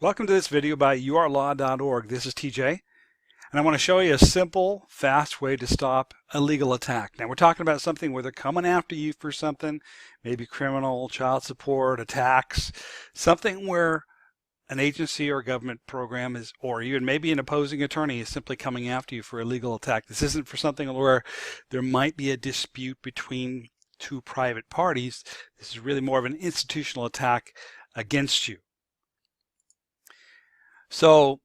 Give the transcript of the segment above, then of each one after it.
Welcome to this video by urlaw.org. This is TJ, and I want to show you a simple, fast way to stop a legal attack. Now, we're talking about something where they're coming after you for something, maybe criminal, child support, attacks, something where an agency or government program is, or even maybe an opposing attorney is simply coming after you for a legal attack. This isn't for something where there might be a dispute between two private parties. This is really more of an institutional attack against you. So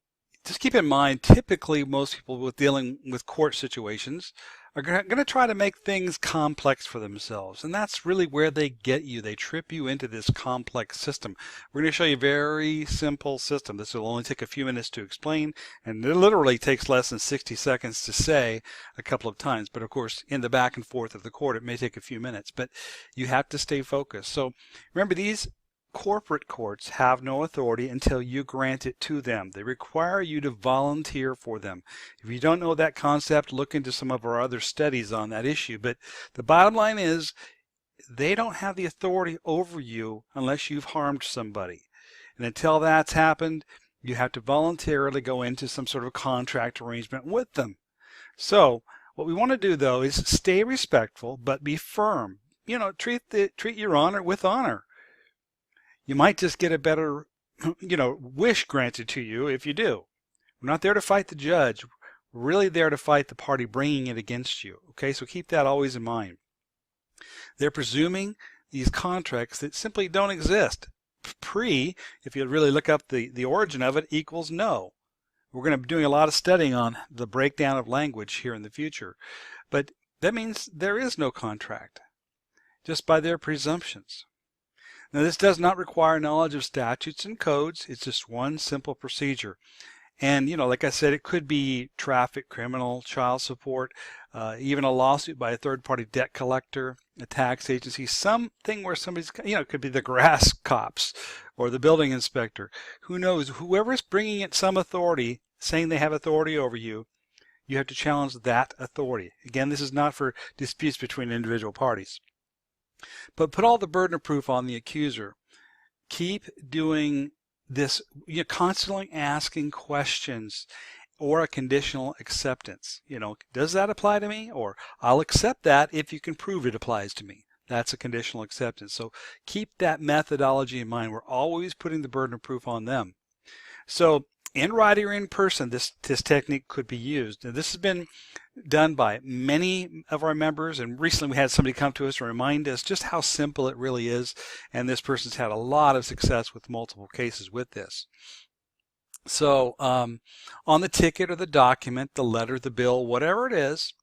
just keep in mind, typically most people with dealing with court situations are going to try to make things complex for themselves. And that's really where they get you. They trip you into this complex system. We're going to show you a very simple system. This will only take a few minutes to explain, and it literally takes less than 60 seconds to say a couple of times. But of course, in the back and forth of the court, it may take a few minutes. But you have to stay focused. So remember, these corporate courts have no authority until you grant it to them. They require you to volunteer for them. If you don't know that concept, look into some of our other studies on that issue. But the bottom line is, they don't have the authority over you unless you've harmed somebody. And until that's happened, you have to voluntarily go into some sort of contract arrangement with them. So what we want to do, though, is stay respectful, but be firm. Treat your honor with honor. You might just get a better, wish granted to you if you do. We're not there to fight the judge. We're really there to fight the party bringing it against you. Okay, so keep that always in mind. They're presuming these contracts that simply don't exist. If you really look up the origin of it, equals no. We're going to be doing a lot of studying on the breakdown of language here in the future. But that means there is no contract, just by their presumptions. Now, this does not require knowledge of statutes and codes. It's just one simple procedure. And, like I said, it could be traffic, criminal, child support, even a lawsuit by a third-party debt collector, a tax agency, something where somebody's, it could be the grass cops or the building inspector. Who knows? Whoever's bringing it some authority, saying they have authority over you, you have to challenge that authority. Again, this is not for disputes between individual parties. But put all the burden of proof on the accuser. Keep doing this, constantly asking questions or a conditional acceptance. Does that apply to me? Or I'll accept that if you can prove it applies to me. That's a conditional acceptance. So keep that methodology in mind. We're always putting the burden of proof on them. So in writing or in person, this technique could be used. And this has been done by many of our members, and recently we had somebody come to us and remind us just how simple it really is, and this person's had a lot of success with multiple cases with this. So on the ticket or the document, the letter, the bill, whatever it is,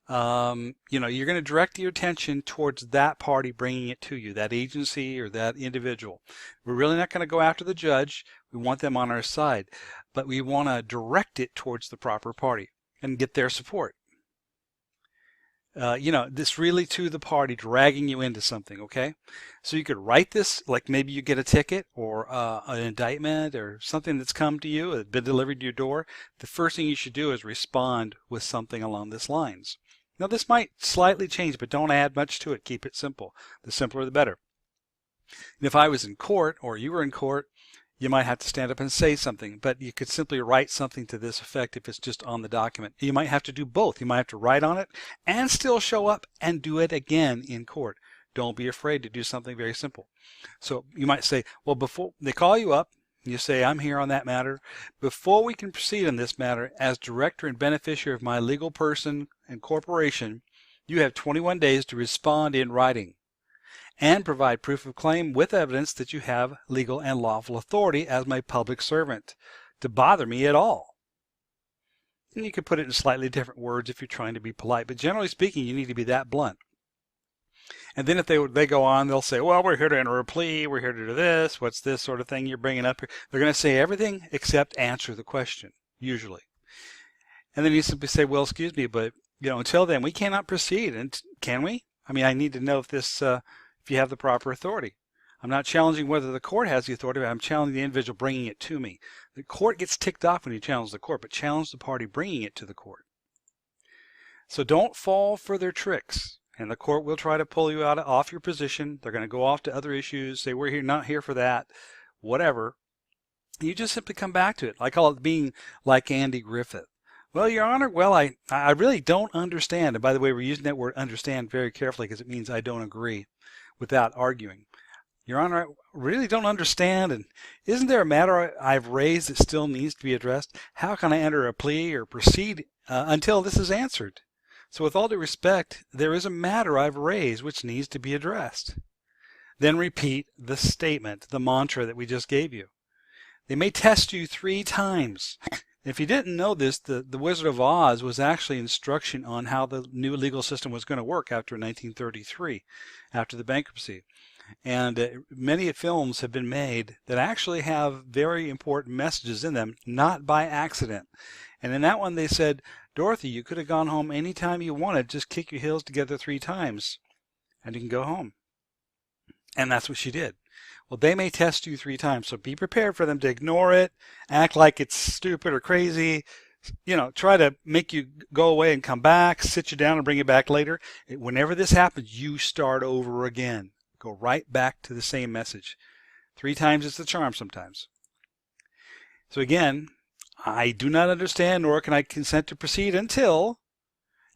you're going to direct your attention towards that party bringing it to you, that agency or that individual. We're really not going to go after the judge. We want them on our side, but we want to direct it towards the proper party and get their support. This really to the party dragging you into something, okay? So you could write this, like maybe you get a ticket or an indictment or something that's come to you, it's been delivered to your door. The first thing you should do is respond with something along these lines. Now, this might slightly change, but don't add much to it. Keep it simple. The simpler, the better. And if I was in court or you were in court, you might have to stand up and say something, but you could simply write something to this effect if it's just on the document. You might have to do both. You might have to write on it and still show up and do it again in court. Don't be afraid to do something very simple. So you might say, well, before they call you up, you say, I'm here on that matter. Before we can proceed on this matter, as director and beneficiary of my legal person and corporation, you have 21 days to respond in writing and provide proof of claim with evidence that you have legal and lawful authority as my public servant to bother me at all. And you can put it in slightly different words if you're trying to be polite, but generally speaking, you need to be that blunt. And then if they go on, they'll say, well, we're here to enter a plea, we're here to do this, what's this sort of thing you're bringing up here? They're going to say everything except answer the question, usually. And then you simply say, well, excuse me, but until then, we cannot proceed. And can we? I mean, I need to know if if you have the proper authority. I'm not challenging whether the court has the authority, but I'm challenging the individual bringing it to me. The court gets ticked off when you challenge the court, but challenge the party bringing it to the court. So don't fall for their tricks. And the court will try to pull you off your position. They're going to go off to other issues, say we're not here for that, whatever. You just simply come back to it. I call it being like Andy Griffith. Well, Your Honor, well, I really don't understand. And by the way, we're using that word understand very carefully because it means I don't agree without arguing. Your Honor, I really don't understand. And isn't there a matter I've raised that still needs to be addressed? How can I enter a plea or proceed until this is answered? So with all due respect, there is a matter I've raised which needs to be addressed. Then repeat the statement, the mantra that we just gave you. They may test you 3 times. If you didn't know this, the Wizard of Oz was actually instruction on how the new legal system was going to work after 1933, after the bankruptcy. And many films have been made that actually have very important messages in them, not by accident. And in that one they said, Dorothy, you could have gone home anytime you wanted, just kick your heels together 3 times and you can go home. And that's what she did. Well, they may test you 3 times, so be prepared for them to ignore it, act like it's stupid or crazy, try to make you go away and come back, sit you down and bring you back later. Whenever this happens, you start over again. Go right back to the same message. 3 times is the charm sometimes. So again, I do not understand, nor can I consent to proceed until,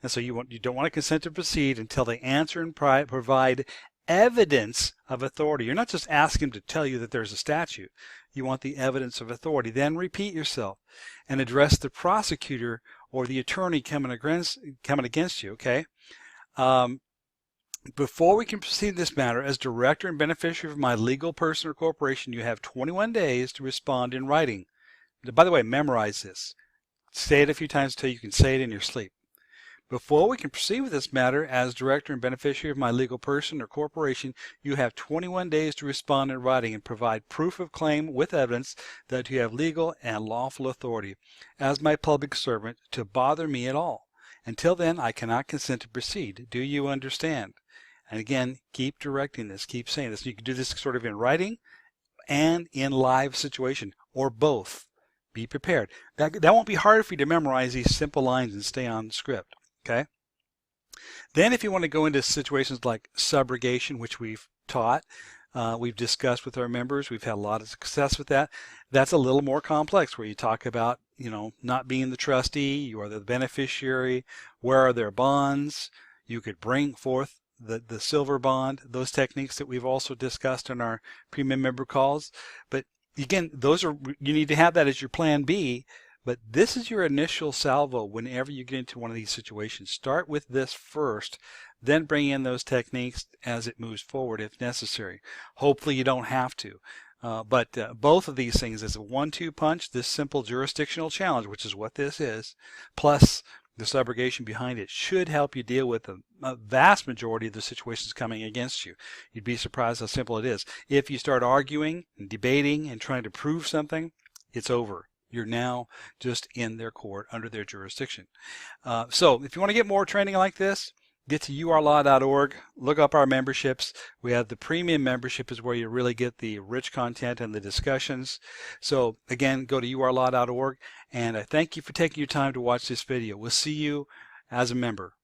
and so you don't want to consent to proceed until they answer and provide evidence of authority. You're not just asking them to tell you that there's a statute. You want the evidence of authority. Then repeat yourself and address the prosecutor or the attorney coming against you, okay? Before we can proceed in this matter, as director and beneficiary of my legal person or corporation, you have 21 days to respond in writing. By the way, memorize this. Say it a few times until you can say it in your sleep. Before we can proceed with this matter, as director and beneficiary of my legal person or corporation, you have 21 days to respond in writing and provide proof of claim with evidence that you have legal and lawful authority as my public servant to bother me at all. Until then, I cannot consent to proceed. Do you understand? And again, keep directing this, keep saying this. You can do this sort of in writing and in live situation, or both. Be prepared. That won't be hard for you to memorize these simple lines and stay on script. Okay. Then if you want to go into situations like subrogation, which we've taught, we've discussed with our members, we've had a lot of success with that. That's a little more complex, where you talk about, not being the trustee, you are the beneficiary, where are their bonds, you could bring forth the silver bond, those techniques that we've also discussed in our premium member calls. But again, you need to have that as your plan B. But this is your initial salvo whenever you get into one of these situations. Start with this first, then bring in those techniques as it moves forward if necessary. Hopefully you don't have to. But both of these things is a 1-2 punch, this simple jurisdictional challenge, which is what this is, plus the subrogation behind it, should help you deal with a vast majority of the situations coming against you. You'd be surprised how simple it is. If you start arguing and debating and trying to prove something, it's over. You're now just in their court under their jurisdiction. So if you want to get more training like this, get to urlaw.org, look up our memberships. We have the premium membership is where you really get the rich content and the discussions. So again, go to urlaw.org, and I thank you for taking your time to watch this video. We'll see you as a member.